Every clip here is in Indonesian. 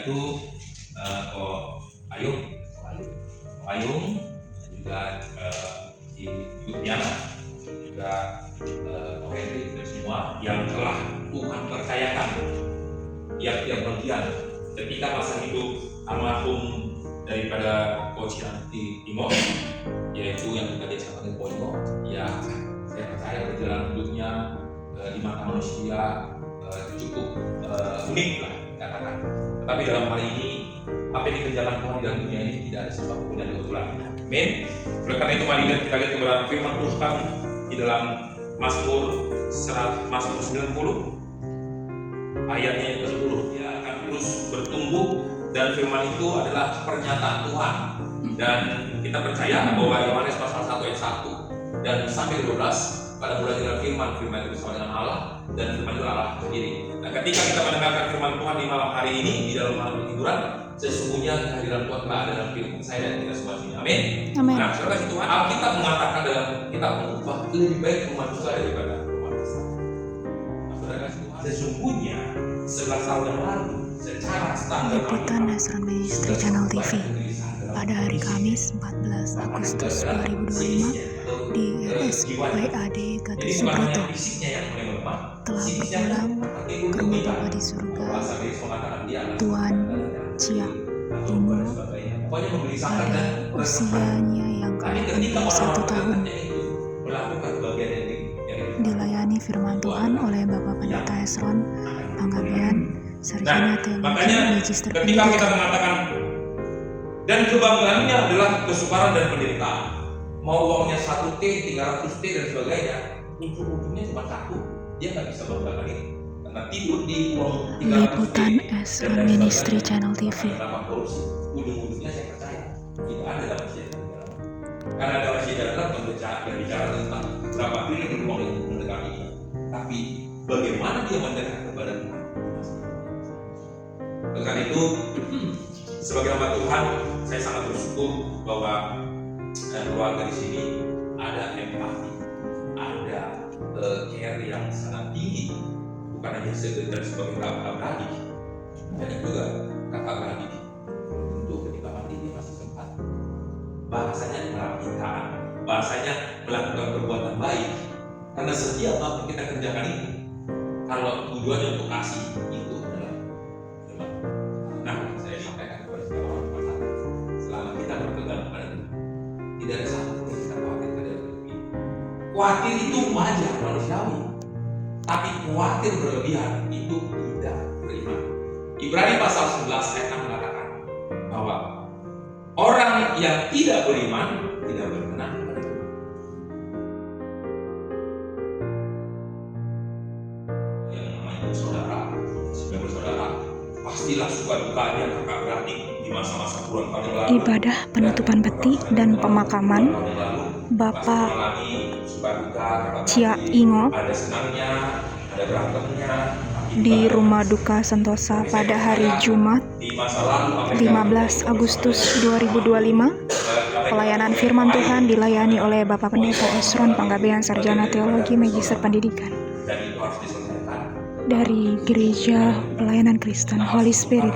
yaitu Ayung, dan juga Ibu Diana, juga Henry, dan semua yang telah Tuhan percayakan tiap-tiap bagian ketika masa hidup almarhum daripada Coach Yanti Timo, yaitu yang kita biasa panggil Ponyo. Ya, saya percaya perjalanan hidupnya di mata manusia cukup unik lah katakan. Tetapi dalam hari ini apa yang dikerjakan Tuhan di dalam dunia ini tidak ada sesuatu pun yang kebetulan. Amin. Oleh karena itu mari kita lihat kebenaran firman Tuhan di dalam Mazmur 90 ayatnya yang ke-10. Dia akan terus bertumbuh dan firman itu adalah pernyataan Tuhan. Dan kita percaya bahwa Yohanes pasal 1 ayat 1 dan sampai 12 pada mulai dengan firman itu bersama dengan Allah, dan firman itu Allah sendiri. Nah, ketika kita mendengarkan firman Tuhan di malam hari ini di dalam malam tiduran, sesungguhnya kehadiran Tuhan telah ada dalam kehidupan saya dan kita semua ini. Amin. Amin. Nah, saudara kasih Tuhan, Alkitab mengatakan dalam kitab Pengkhotbah lebih baik rumah duka daripada rumah besar. Nah, saudara kasih Tuhan, sesungguhnya 11 tahun yang lalu secara standar Liputan Nasron Ministry Channel TV pada hari Kamis 14 Agustus 2025 di RSUPAD Gatot Subroto telah berpulang ke rumah Bapa di surga Tuan Chia Imo pada usianya yang ke-21 tahun. Dilayani firman Tuhan oleh Bapak Pendeta Esron Panggabean, Sarjana Teologi Magister ketika Pendidikan. kita mengatakan dan kebanggaannya adalah kesukaran dan penderitaan, mau uangnya 1T, 300T dan sebagainya, ujung-ujungnya cuma satu, dia nggak bisa banggakan itu karena tidur di uang 300T. Liputan Esron Ministry Channel TV. Ujung-ujungnya saya percaya tidak ada dalam sejarah. Karena dalam sejarah berbicara tentang berapa triliun uang yang mendekati itu, tapi bagaimana dia mendekat kepada Tuhan. Karena itu sebagai hamba Tuhan, saya sangat bersyukur bahwa keluarga di sini ada empati, ada care yang sangat tinggi, bukan hanya sekedar sebagai kakak beradik, dan juga kakak beradik untuk ketika mati dia masih sempat bahasanya merapikan, bahasanya melakukan perbuatan baik, karena setiap apa yang kita kerjakan itu kalau tujuannya untuk kasih itu adalah firman. Nah, saya sampaikan kepada orang selama kita berpegang pada Tuhan, tidak ada satu pun yang kita khawatirkan dari hidup ini. Khawatir itu wajar, manusiawi, tapi khawatir berlebihan itu tidak beriman. Ibrani pasal 11 ayat 6 mengatakan bahwa orang yang tidak beriman tidak berkenan kepada Tuhan. Yang namanya saudara, sebagai bersaudara, pastilah suka dukanya kakak beradik di masa-masa bulan paling lalu. Ibadah penutupan peti dan pemakaman Bapak Chia Ingo Ada senangnya, ada berantemnya. di Rumah Duka Sentosa pada hari Jumat Di masa lalu 15 Agustus 2025. Pelayanan firman Tuhan dilayani oleh Bapak Pendeta Esron Panggabean, Sarjana Teologi Magister Pendidikan dan itu harus diselesaikan. dari Gereja Pelayanan Kristen Holy Spirit,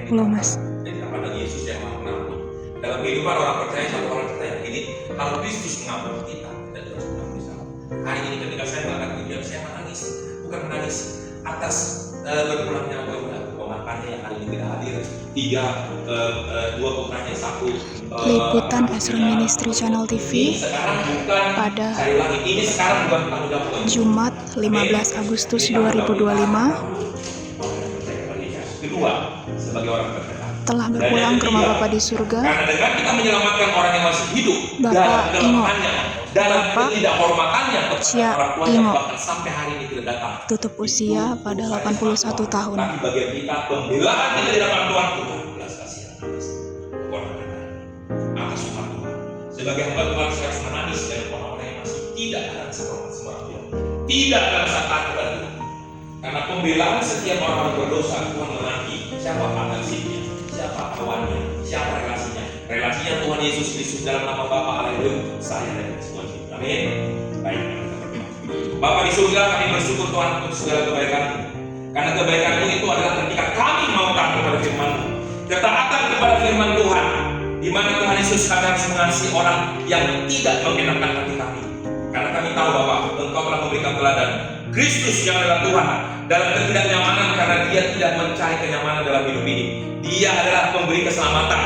Pulau Mas. Jadi kepada Yesus yang maha pengampun. Dalam kehidupan orang percaya, satu orang percaya ini, kalau Kristus mengampuni kita harus mengampuni sama. Hari ini ketika saya mengangkat video, saya menangis, bukan menangis atas berpulangnya ponakannya yang hari ini tidak hadir, dua putranya, satu Liputan Esron Ministry Channel TV pada Jumat 15 Agustus 2025 kedua sebagai orang percaya telah berpulang ke rumah Bapa di surga. karena dengan kita menyelamatkan orang yang masih hidup Bapak dalam Ingo, kelemahannya, dalam Bapak ketidakhormatannya Chia orang tuanya, Ingo, bahkan sampai hari ini tidak datang. tutup usia pada 81 tahun. Tapi bagian kita pembelaan kita di hadapan Tuhan, Tuhan belas kasihan atas orang-orang lain, atas umat Tuhan. Sebagai hamba Tuhan saya harus menangis dari orang-orang yang masih tidak akan semangat Tuhan, tidak akan saat kepada Tuhan. Karena pembelaan setiap orang berdosa, Tuhan menanti siapa partnershipnya, siapa kawannya, siapa relasinya. Relasinya Tuhan Yesus Kristus dalam nama Bapa, haleluya, saya dan semua hidup. Amin. Baik. Bapa di surga, kami bersyukur Tuhan untuk segala kebaikan-Mu. Karena kebaikan-Mu itu adalah ketika kami mau taat kepada firman-Mu. Yesus, kami harus mengasihi orang yang tidak mengenakan hati kami. Karena kami tahu bahwa Engkau telah memberikan teladan Kristus yang adalah Tuhan dalam ketidaknyamanan, karena Dia tidak mencari kenyamanan dalam hidup ini. Dia adalah pemberi keselamatan,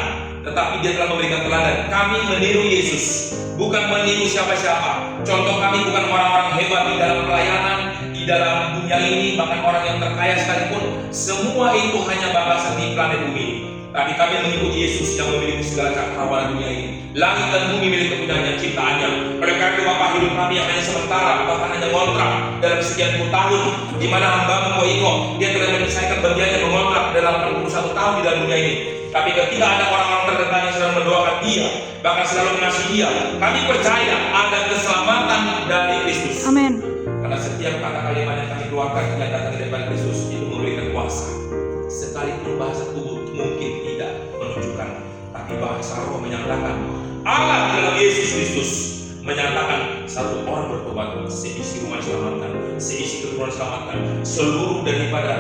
tetapi Dia telah memberikan teladan. Kami meniru Yesus, bukan meniru siapa-siapa. Contoh kami bukan orang-orang hebat di dalam pelayanan, di dalam dunia ini, bahkan orang yang terkaya sekalipun. Semua itu hanya babasan di planet bumi ini. Tapi kami mengikuti Yesus yang memiliki segala cakrawala dunia ini. Langit dan bumi milik kepunyaannya, ciptaannya. Oleh karena itu Bapa, hidup kami yang hanya sementara, bahkan hanya kontrak dalam sekian puluh tahun, di mana hamba Iko, dia telah menyelesaikan bagiannya mengontrak dalam 81 tahun di dalam dunia ini. Tapi ketika ada orang-orang terdekat yang sedang mendoakan dia, bahkan selalu mengasihi dia, kami percaya ada keselamatan dari Kristus. Amin. Karena setiap kata kalimat yang kami keluarkan yang datang dari Kristus itu memberikan kuasa. Sekalipun bahasa tubuh mungkin tidak menunjukkan, tapi bahasa roh menyatakan Allah dalam Yesus Kristus menyatakan satu orang bertobat, seisi rumah diselamatkan, seisi keturunan diselamatkan, seluruh daripada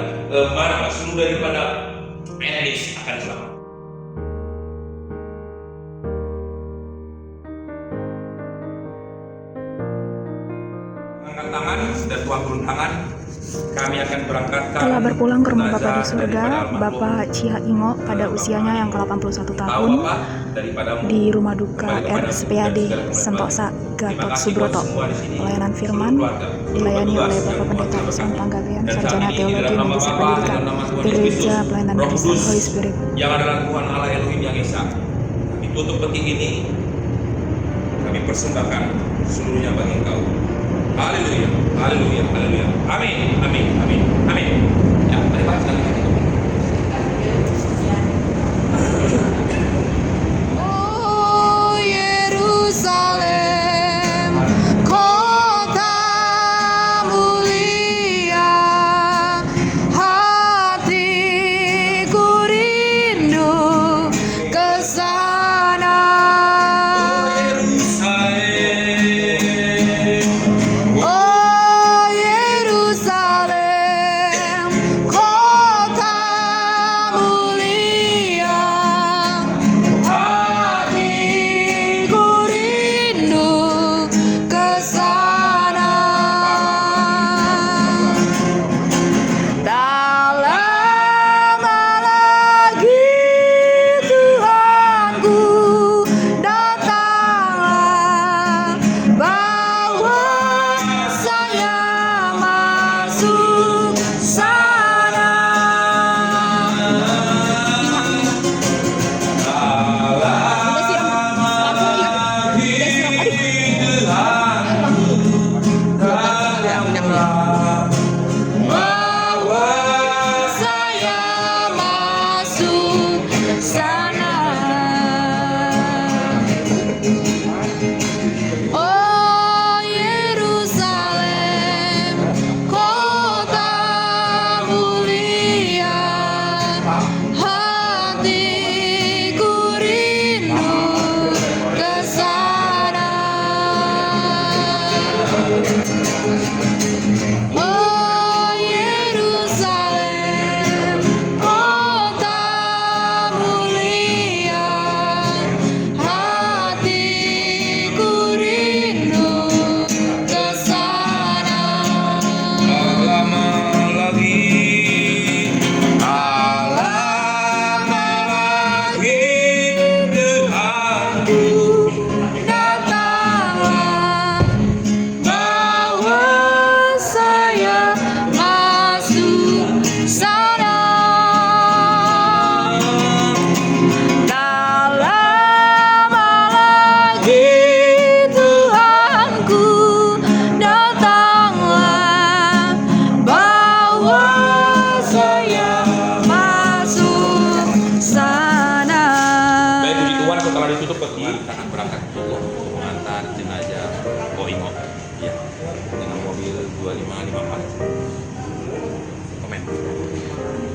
seluruh daripada etnis akan selamat. Angkat tangan dan Tuhan turun tangan. Kami akan berangkatkan. Telah berpulang ke rumah Bapa di surga, Bapak Chia Ingo pada usianya yang ke-81 tahun di rumah duka RSPAD Sentosa Gatot Subroto. Pelayanan firman dilayani oleh Bapak Pendeta Esron Panggabean, Sarjana Teologi Magister Pendidikan, Gereja Pelayanan Kristen Holy Spirit. Yang adalah Tuhan Allah Elohim yang Esa. Kami tutup peti ini, kami persembahkan seluruhnya bagi Engkau. Haleluya, haleluya, haleluya. Amin, amin, amin, amin. Ya, mari Pak sekali lagi. Oh Yerusalem, kota mulia, hatiku rindu ke sana.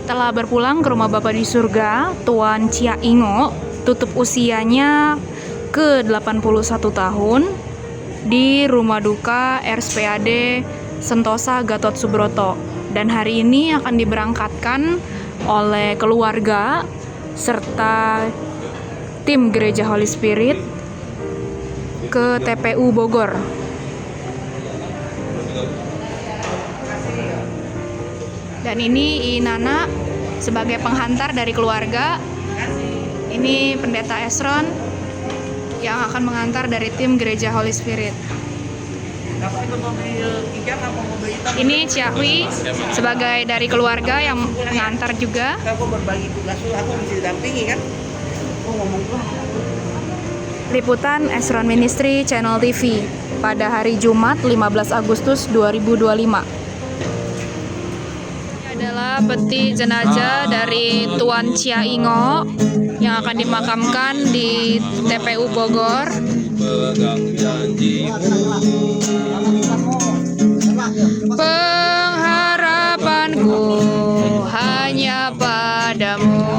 Telah berpulang ke rumah Bapa di surga, Tuan Chia Ingo, tutup usianya ke-81 tahun di rumah duka RSPAD Sentosa Gatot Subroto. Dan hari ini akan diberangkatkan oleh keluarga serta tim Gereja Holy Spirit ke TPU Bogor. Dan ini Inana sebagai penghantar dari keluarga. Ini Pendeta Esron yang akan mengantar dari tim Gereja Holy Spirit. Ini Ciawi sebagai dari keluarga yang mengantar juga. Liputan Esron Ministry Channel TV pada hari Jumat 15 Agustus 2025. Ini adalah peti jenazah dari Tuan Chia Ingo yang akan dimakamkan di TPU Bogor. Pengharapanku hanya padamu,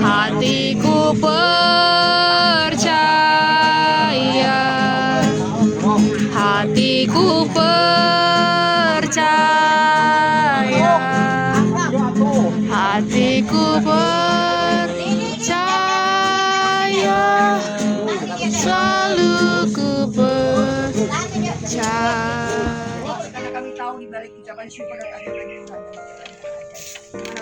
hatiku percaya, hatiku percaya, hatiku percaya, selalu ku percaya. Karena kami tahu di balik ucapan syukur dan kehadiran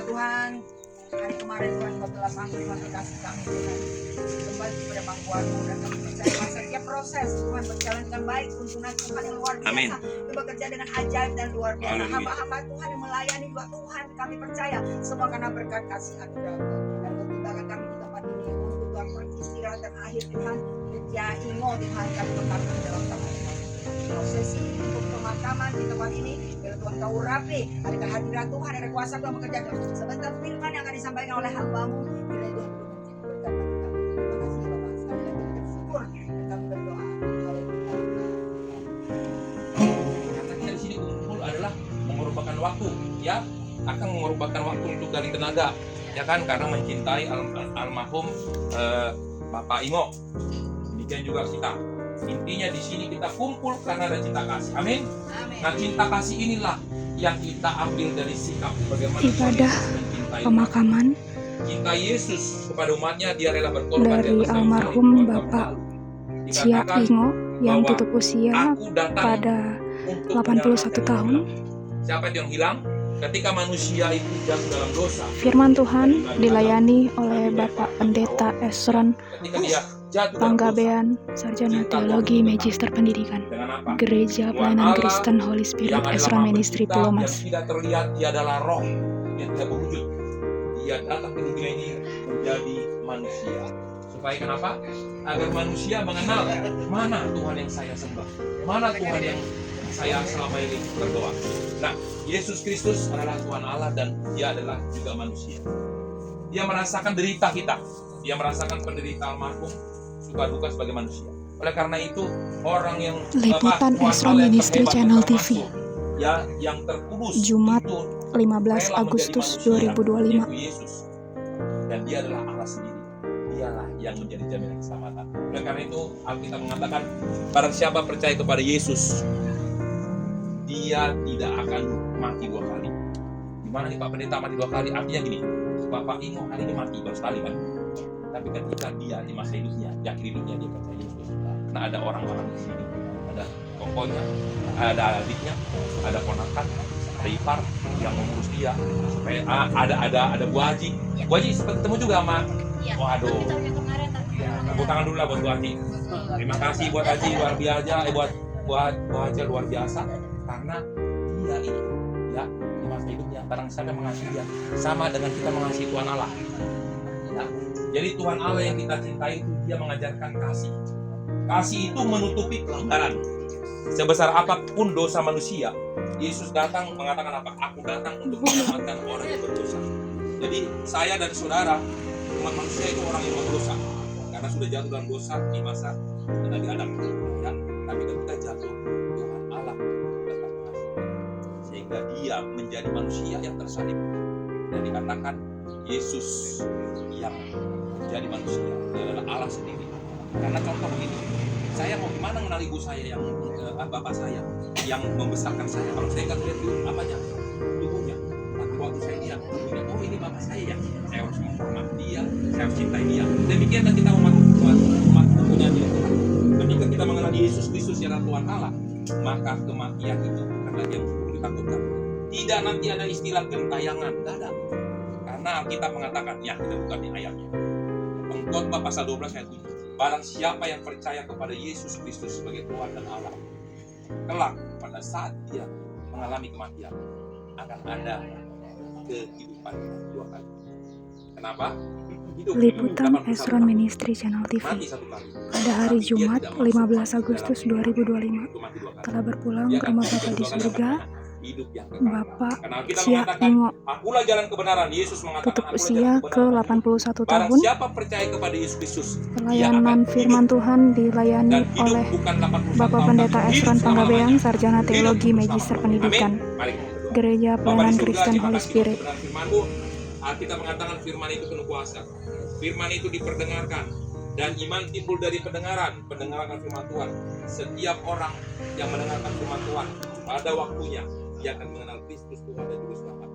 Tuhan, hari kemarin Tuhan telah panggil kasih kami Tuhan kembali kepada pangkuanmu, dan kami percaya bahwa setiap proses Tuhan berjalan dengan baik, tuntunan Tuhan yang luar biasa, Tuhan bekerja dengan ajaib dan luar biasa. Hamba-hamba Tuhan yang melayani juga Tuhan, kami percaya semua karena berkat kasih anugerah dan pertimbangan kami di tempat ini untuk Tuhan beristirahat dan akhir Tuhan. Ya Ingo Tuhan, kami berkata dalam tempat ini prosesi untuk pemakaman di tempat ini, biar Tuhan tahu rapi, ada kehadiran Tuhan, ada kuasa Tuhan bekerja. Sebentar firman yang akan disampaikan oleh hamba-Mu, bila Tuhan berkata terima kasih Bapak, sekali lagi bersyukur dan kami berdoa. Karena kita di sini kumpul adalah mengorbankan waktu, ya, akan mengorbankan waktu untuk dari tenaga, ya kan, karena mencintai almarhum Bapak Ingo. Demikian juga kita. Intinya di sini kita kumpul karena ada cinta kasih. Amin. Nah, cinta kasih inilah yang kita ambil dari sikap bagaimana Ibadah pemakaman cinta Yesus kepada umatnya, dia rela berkorban dari almarhum Bapak Chia Ingo yang tutup usia pada 81 tahun. Siapa itu yang hilang? Ketika manusia itu jatuh dalam dosa. Firman Tuhan dilayani oleh Bapak Pendeta Esron Panggabean, Sarjana Teologi Magister Pendidikan, Gereja Pelayanan Kristen Holy Spirit Esron Ministry Pulau Mas. Yang tidak terlihat, dia adalah roh yang tidak berwujud. Dia datang ke dunia ini menjadi manusia. Supaya kenapa? Agar manusia mengenal mana Tuhan yang saya sembah, mana Tuhan yang saya selama ini berdoa. Nah, Yesus Kristus adalah Tuhan Allah dan dia adalah juga manusia. Dia merasakan derita kita. Dia merasakan penderitaan almarhum, suka duka sebagai manusia. Oleh karena itu, orang yang Liputan Esron Ministry Channel TV, ya, yang terkudus, Jumat 15 Agustus 2025. Yesus. Dan dia adalah Allah sendiri. Dialah yang menjadi jaminan keselamatan. Oleh karena itu, Alkitab mengatakan, barang siapa percaya kepada Yesus, dia tidak akan mati dua kali. Gimana nih Pak Pendeta mati dua kali? Artinya gini, Bapak Ingo hari ini mati baru sekali kan? Tapi ketika dia di masa hidupnya, di akhir hidupnya dia percaya Yesus. Nah, ada orang-orang di sini, ada kokonya, ada adiknya, ada ponakan, ada ipar yang mengurus dia. Supaya ada Bu Haji. Bu Haji sempat ketemu juga sama. Waduh. Tepuk tangan dulu lah buat Bu Haji. Terima kasih buat Haji luar biasa, buat Bu Haji luar biasa. Karena dia itu ya di masa hidupnya barang siapa mengasihi dia sama dengan kita mengasihi Tuhan Allah. Ya. Jadi Tuhan Allah yang kita cintai itu dia mengajarkan kasih. Kasih itu menutupi pelanggaran. Sebesar apapun dosa manusia, Yesus datang mengatakan apa? Aku datang untuk menyelamatkan orang yang berdosa. Jadi saya dan saudara umat manusia itu orang yang berdosa karena sudah jatuh dalam dosa di masa Nabi Adam. Ya. Tapi ketika jatuh Tuhan Allah datang mengasihi sehingga dia menjadi manusia yang tersalib dan dikatakan Yesus yang menjadi manusia dia adalah Allah sendiri. Karena contoh begini, saya mau gimana mengenal ibu saya yang bapak saya yang membesarkan saya? Kalau saya kan lihat apanya tubuhnya, tapi waktu saya lihat tubuhnya, oh ini bapak saya ya, saya saya harus menghormati dia, saya harus cintai dia. Demikianlah kita umat punya dia. Ketika kita mengenal Yesus Kristus adalah Tuhan Allah, maka kematian itu bukan lagi yang perlu ditakutkan. Tidak nanti ada istilah gentayangan, tidak ada. Karena kita mengatakan, ya kita buka di ayatnya. Pengkhotbah pasal 12 ayat 7. Barang siapa yang percaya kepada Yesus Kristus sebagai Tuhan dan Allah, kelak pada saat dia mengalami kematian akan ada kehidupan dua kali. Kenapa? Liputan Esron Ministry Channel TV pada hari Jumat 15 Agustus 2025 telah berpulang ke rumah Bapa di surga Bapak Chia Ingo, akulah jalan kebenaran. Yesus mengatakan, tutup usia ke 81 tahun. Siapa percaya kepada Yesus Kristus, Pelayanan firman Tuhan dilayani oleh Bapak Pendeta Esron Panggabean, Sarjana Teologi Magister Pendidikan, Gereja Pelayanan Kristen Holy Spirit. Kita mengatakan firman itu penuh kuasa. Firman itu diperdengarkan dan iman timbul dari pendengaran firman Tuhan. Setiap orang yang mendengarkan firman Tuhan pada waktunya dia akan mengenal Kristus Tuhan dan Juru Selamat.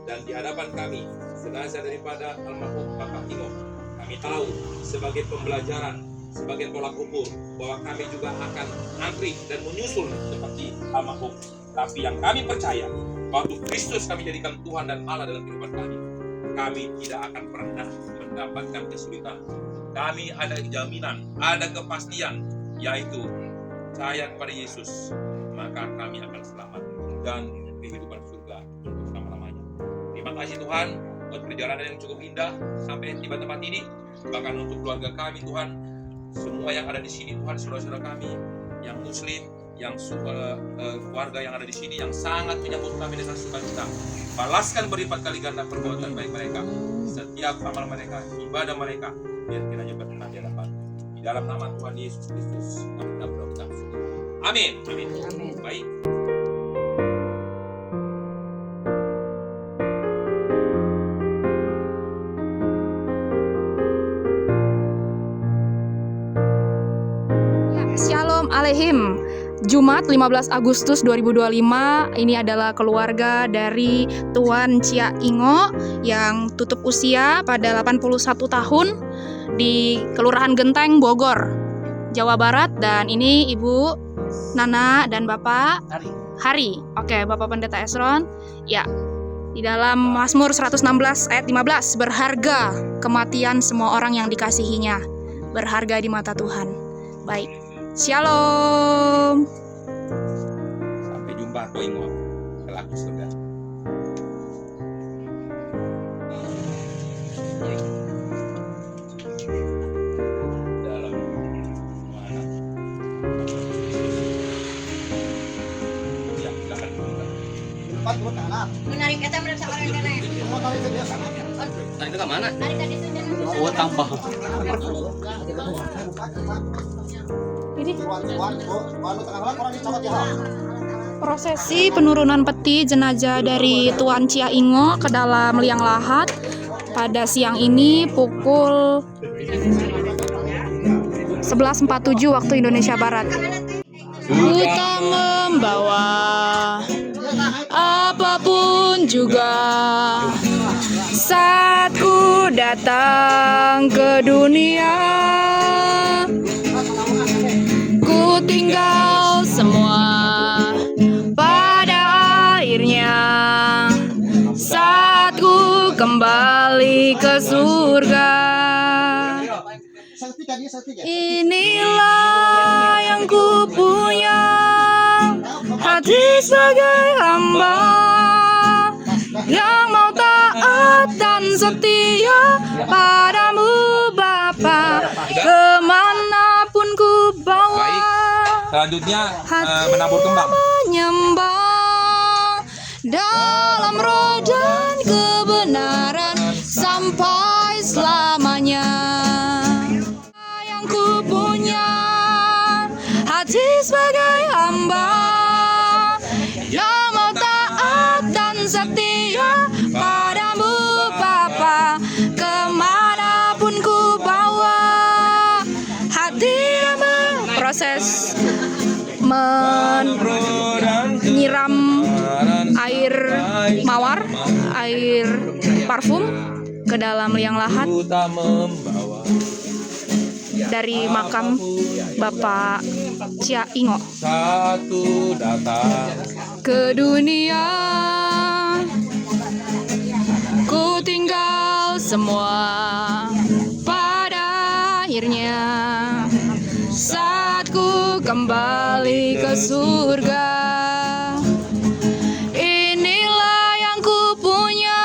Dan di hadapan kami, sengaja daripada almarhum Bapak Ingo, kami tahu sebagai pembelajaran, sebagai tolak ukur bahwa kami juga akan antri dan menyusul seperti almarhum. Tapi yang kami percaya, waktu Kristus kami jadikan Tuhan dan Allah dalam kehidupan kami tidak akan pernah mendapatkan kesulitan. Kami ada jaminan, ada kepastian, yaitu percaya kepada Yesus, maka kami akan selamat dan kehidupan surga untuk selama-lamanya. Terima kasih Tuhan buat perjalanan yang cukup indah sampai tiba tempat ini. Bahkan untuk keluarga kami Tuhan, semua yang ada di sini Tuhan, saudara-saudara kami yang Muslim, yang keluarga yang ada di sini yang sangat menyambut kami dengan sukacita. Balaskan berlipat kali ganda perbuatan baik mereka, setiap amal mereka, ibadah mereka, biar kiranya berkenan di hadapan. Di dalam nama Tuhan Yesus Kristus kami berdoa. Amin. Amin. Amin. Baik. Shalom Aleihim. Jumat 15 Agustus 2025, ini adalah keluarga dari Tuan Chia Ingo yang tutup usia pada 81 tahun di Kelurahan Genteng, Bogor, Jawa Barat. Dan ini Ibu Nana dan Bapak Hari. Oke, Bapak Pendeta Esron. Ya, di dalam Mazmur 116 ayat 15, berharga kematian semua orang yang dikasihinya, berharga di mata Tuhan. Baik. Shalom. Sampai jumpa Ko Ingo kelak di surga. Dalam mana? Ya, silakan buka. Menarik kita merasa orang yang lain. Tadi itu ke mana? Tarik tadi itu jangan. Oh, tambah. Prosesi penurunan peti jenazah dari Tuan Chia Ingo ke dalam liang lahat pada siang ini pukul 11.47 waktu Indonesia Barat. Ku tak membawa apapun juga saat ku datang ke dunia. Ku tinggal semua pada akhirnya saat ku kembali ke surga. Inilah yang ku punya, hati sebagai hamba yang mau taat dan setia padamu Bapa, kemanapun ku bawa. Selanjutnya menabur kembang. Menyembah dalam roh dan kebenaran sampai selamanya. Yang ku punya, hati sebagai hamba yang mau taat dan setia padamu Bapa, kemanapun ku bawa. Hati yang berproses menyiram air mawar, air parfum ke ke dalam liang lahat Ku tak membawa dari makam Bapak Chia Ingo satu datang. ke dunia. Ku tinggal semua pada akhirnya saat ku kembali ke surga. Inilah yang ku punya,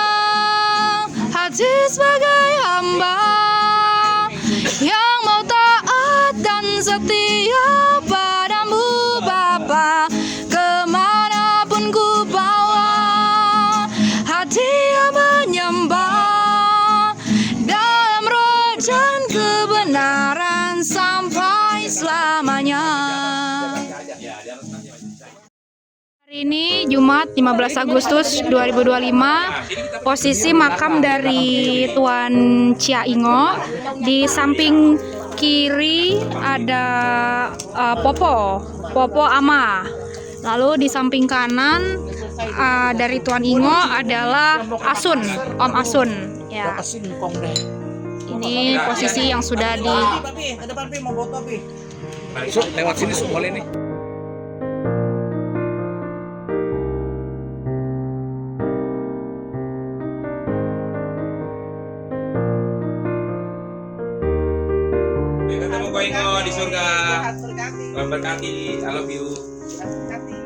hati sebagai hamba yang mau taat dan setia padamu Bapa. Kemanapun ku bawa, hati yang menyembah dalam roh dan kebenaran sampai selamanya. Hari ini Jumat 15 Agustus 2025, posisi makam dari Tuan Chia Ingo. Di samping kiri ada Popo Ama. Lalu di samping kanan dari Tuan Ingo adalah Asun, Om Asun. Ya. Ini posisi yang sudah di Lewat sini boleh nih. Sampai ketemu Ko Ingo di surga. Berkati. Tuhan berkati. I love you. Berkati.